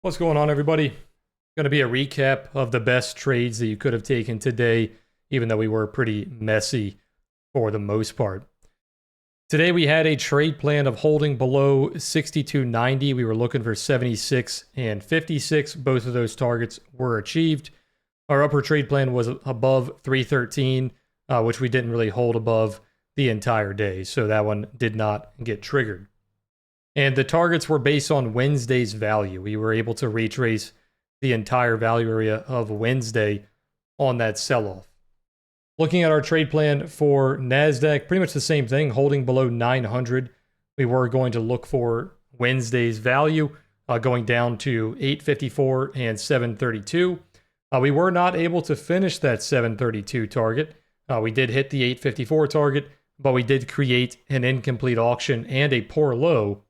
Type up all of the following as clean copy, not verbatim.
What's going on, everybody? Going to be a recap of the best trades that you could have taken today, even though we were pretty messy for the most part. Today we had a trade plan of holding below 62.90. We were looking for 76 and 56. Both of those targets were achieved. Our upper trade plan was above 313, which we didn't really hold above the entire day, so that one did not get triggered. And the targets were based on Wednesday's value. We were able to retrace the entire value area of Wednesday on that sell-off. Looking at our trade plan for NASDAQ, pretty much the same thing, holding below 900. We were going to look for Wednesday's value, going down to 854 and 732. We were not able to finish that 732 target. We did hit the 854 target, but we did create an incomplete auction and a poor low,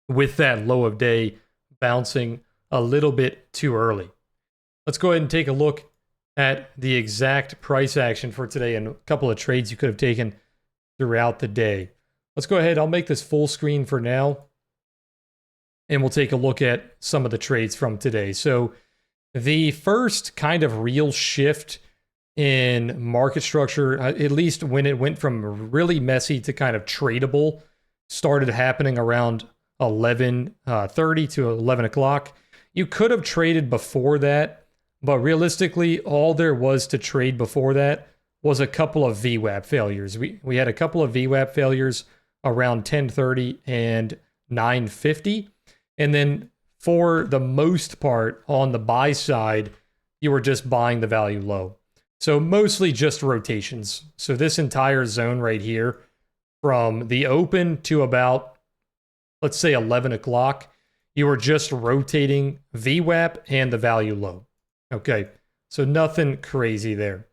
with that low of day bouncing a little bit too early. Let's go ahead and take a look at the exact price action for today and a couple of trades you could have taken throughout the day. Let's go ahead. I'll make this full screen for now, and we'll take a look at some of the trades from today. So the first kind of real shift in market structure, at least when it went from really messy to kind of tradable, started happening around 11:30 to 11 o'clock. You could have traded before that, but realistically, all there was to trade before that was a couple of VWAP failures. We had a couple of VWAP failures around 10:30 and 9:50. And then for the most part, on the buy side, you were just buying the value low. So mostly just rotations. So this entire zone right here, from the open to about, let's say 11 o'clock, you were just rotating VWAP and the value low. Okay, so nothing crazy there.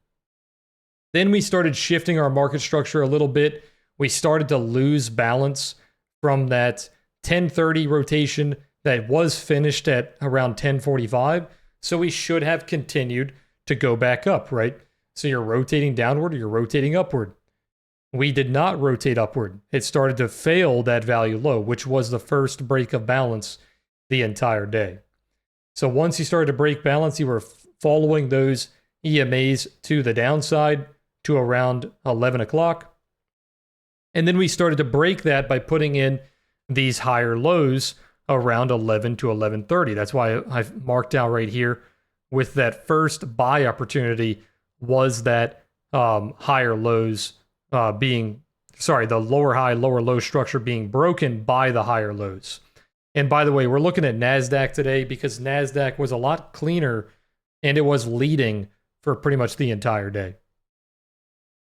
Then we started shifting our market structure a little bit. We started to lose balance from that 10:30 rotation that was finished at around 10:45. So we should have continued to go back up, right? So you're rotating downward or you're rotating upward. We did not rotate upward. It started to fail that value low, which was the first break of balance the entire day. So once you started to break balance, you were following those EMAs to the downside to around 11 o'clock. And then we started to break that by putting in these higher lows around 11 to 11:30. That's why I've marked out right here with that first buy opportunity was that higher lows the lower high, lower low structure being broken by the higher lows. And by the way, we're looking at NASDAQ today because NASDAQ was a lot cleaner and it was leading for pretty much the entire day.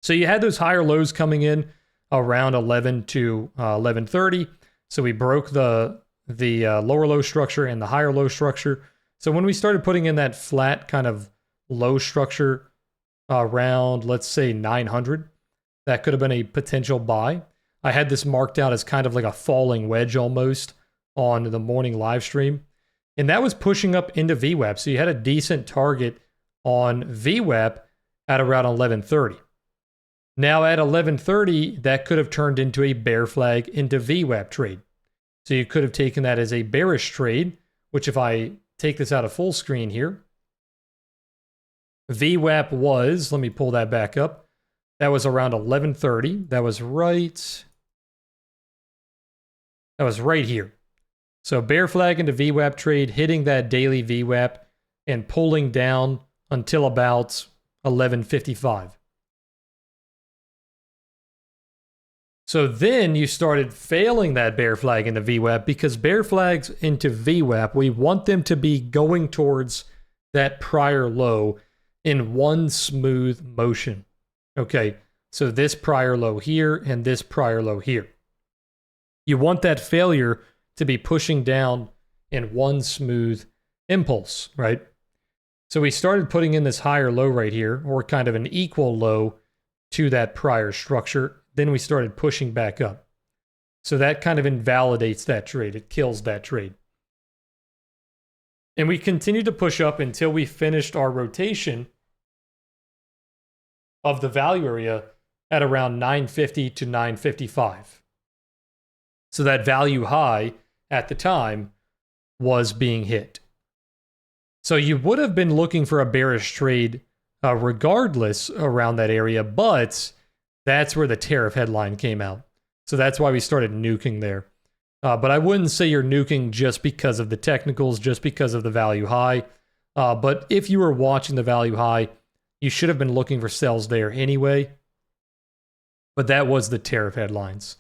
So you had those higher lows coming in around 11 to 11:30. So we broke the lower low structure and the higher low structure. So when we started putting in that flat kind of low structure around, let's say 900, that could have been a potential buy. I had this marked out as kind of like a falling wedge almost on the morning live stream. And that was pushing up into VWAP. So you had a decent target on VWAP at around 11:30. Now at 11:30, that could have turned into a bear flag into VWAP trade. So you could have taken that as a bearish trade, which if I take this out of full screen here, VWAP was, let me pull that back up. That was around 11:30. That was right here. So bear flag into VWAP trade, hitting that daily VWAP and pulling down until about 11:55. So then you started failing that bear flag into VWAP because bear flags into VWAP, we want them to be going towards that prior low in one smooth motion. Okay, so this prior low here and this prior low here. You want that failure to be pushing down in one smooth impulse, right? So we started putting in this higher low right here, or kind of an equal low to that prior structure. Then we started pushing back up. So that kind of invalidates that trade. It kills that trade. And we continued to push up until we finished our rotation of the value area at around 950 to 955. So that value high at the time was being hit. So you would have been looking for a bearish trade regardless around that area, but that's where the tariff headline came out. So that's why we started nuking there. But I wouldn't say you're nuking just because of the technicals, just because of the value high. But if you were watching the value high, you should have been looking for sells there anyway. But that was the tariff headlines.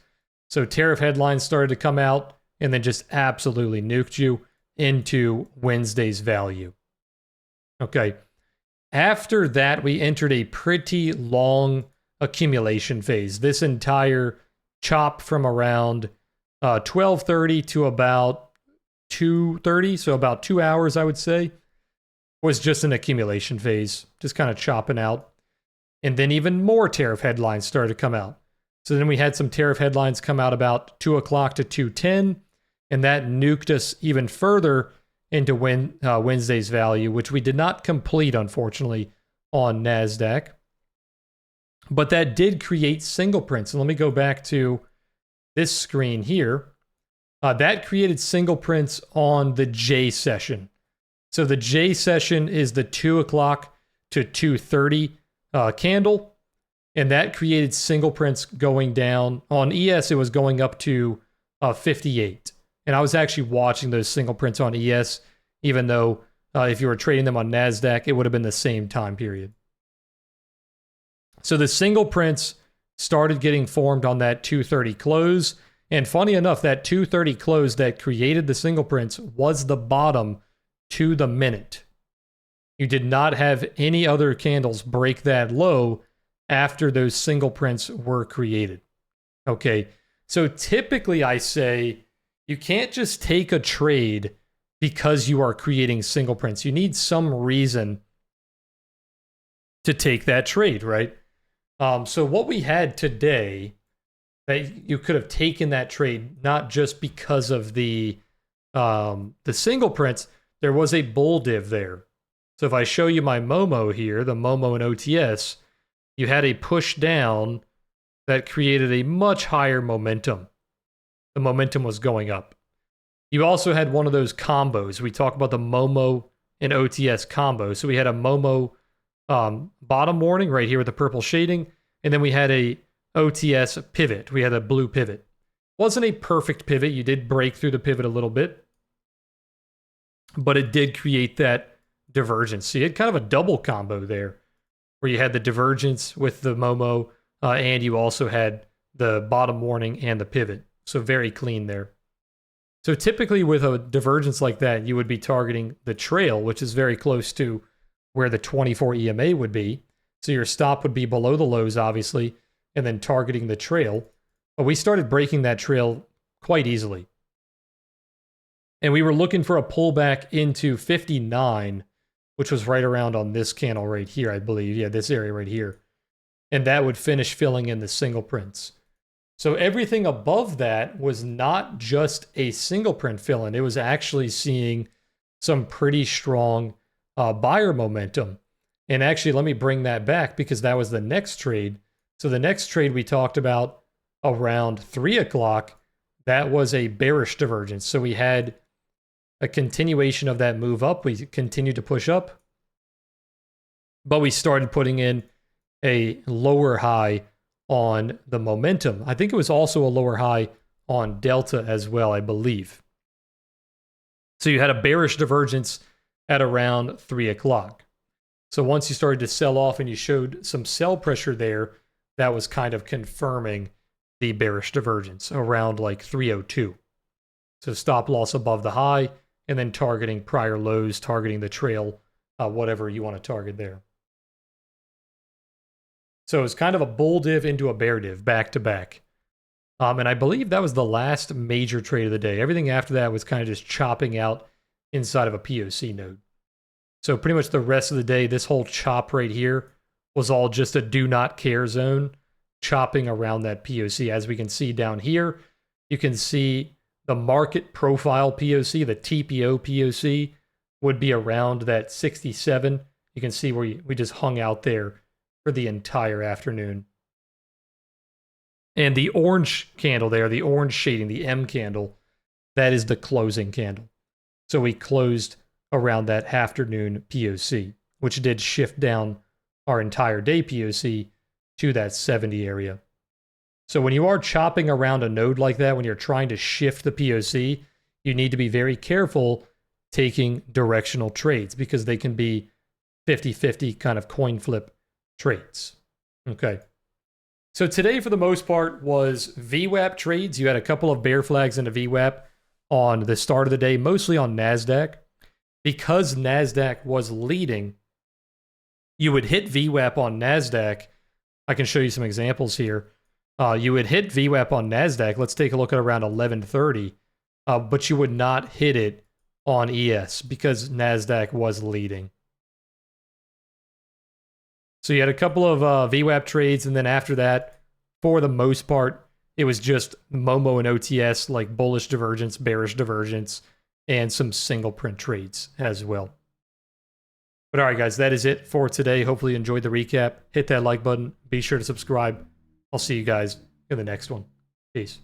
So tariff headlines started to come out and then just absolutely nuked you into Wednesday's value. Okay. After that, we entered a pretty long accumulation phase. This entire chop from around 12:30 to about 2:30, so about 2 hours, I would say, was just an accumulation phase, just kind of chopping out. And then even more tariff headlines started to come out. So then we had some tariff headlines come out about 2 o'clock to 2:10, and that nuked us even further into Wednesday's value, which we did not complete, unfortunately, on NASDAQ. But that did create single prints. And let me go back to this screen here. That created single prints on the J session. So the J session is the 2 o'clock to 2:30 candle. And that created single prints going down. On ES, it was going up to 58. And I was actually watching those single prints on ES, even though if you were trading them on NASDAQ, it would have been the same time period. So the single prints started getting formed on that 2:30 close. And funny enough, that 2:30 close that created the single prints was the bottom to the minute. You did not have any other candles break that low after those single prints were created. Okay, so typically I say you can't just take a trade because you are creating single prints. You need some reason to take that trade, right? So what we had today, that you could have taken that trade not just because of the single prints, there was a bull div there. So if I show you my Momo here, the Momo and OTS, you had a push down that created a much higher momentum. The momentum was going up. You also had one of those combos. We talk about the Momo and OTS combo. So we had a Momo bottom warning right here with the purple shading, and then we had a OTS pivot. We had a blue pivot. Wasn't a perfect pivot. You did break through the pivot a little bit, but it did create that divergence. So you had kind of a double combo there, where you had the divergence with the Momo, and you also had the bottom warning and the pivot. So very clean there. So typically with a divergence like that, you would be targeting the trail, which is very close to where the 24 EMA would be. So your stop would be below the lows, obviously, and then targeting the trail. But we started breaking that trail quite easily. And we were looking for a pullback into 59, which was right around on this candle right here, I believe. Yeah, this area right here. And that would finish filling in the single prints. So everything above that was not just a single print fill-in. It was actually seeing some pretty strong buyer momentum. And actually, let me bring that back because that was the next trade. So the next trade we talked about around 3 o'clock, that was a bearish divergence. So we had a continuation of that move up. We continued to push up, but we started putting in a lower high on the momentum. I think it was also a lower high on Delta as well, I believe. So you had a bearish divergence at around 3 o'clock. So once you started to sell off and you showed some sell pressure there, that was kind of confirming the bearish divergence around like 302. So stop loss above the high and then targeting prior lows, targeting the trail, whatever you want to target there. So it's kind of a bull div into a bear div, back to back. And I believe that was the last major trade of the day. Everything after that was kind of just chopping out inside of a POC node. So pretty much the rest of the day, this whole chop right here was all just a do not care zone, chopping around that POC. As we can see down here, you can see the market profile POC, the TPO POC, would be around that 67. You can see where we just hung out there for the entire afternoon. And the orange candle there, the orange shading, the M candle, that is the closing candle. So we closed around that afternoon POC, which did shift down our entire day POC to that 70 area. So when you are chopping around a node like that, when you're trying to shift the POC, you need to be very careful taking directional trades because they can be 50-50 kind of coin flip trades. Okay. So today, for the most part, was VWAP trades. You had a couple of bear flags into VWAP on the start of the day, mostly on NASDAQ. Because NASDAQ was leading, you would hit VWAP on NASDAQ. I can show you some examples here. You would hit VWAP on NASDAQ. Let's take a look at around 11:30. But you would not hit it on ES because NASDAQ was leading. So you had a couple of VWAP trades, and then after that, for the most part, it was just Momo and OTS, like bullish divergence, bearish divergence, and some single print trades as well. But all right, guys, that is it for today. Hopefully you enjoyed the recap. Hit that like button. Be sure to subscribe. I'll see you guys in the next one. Peace.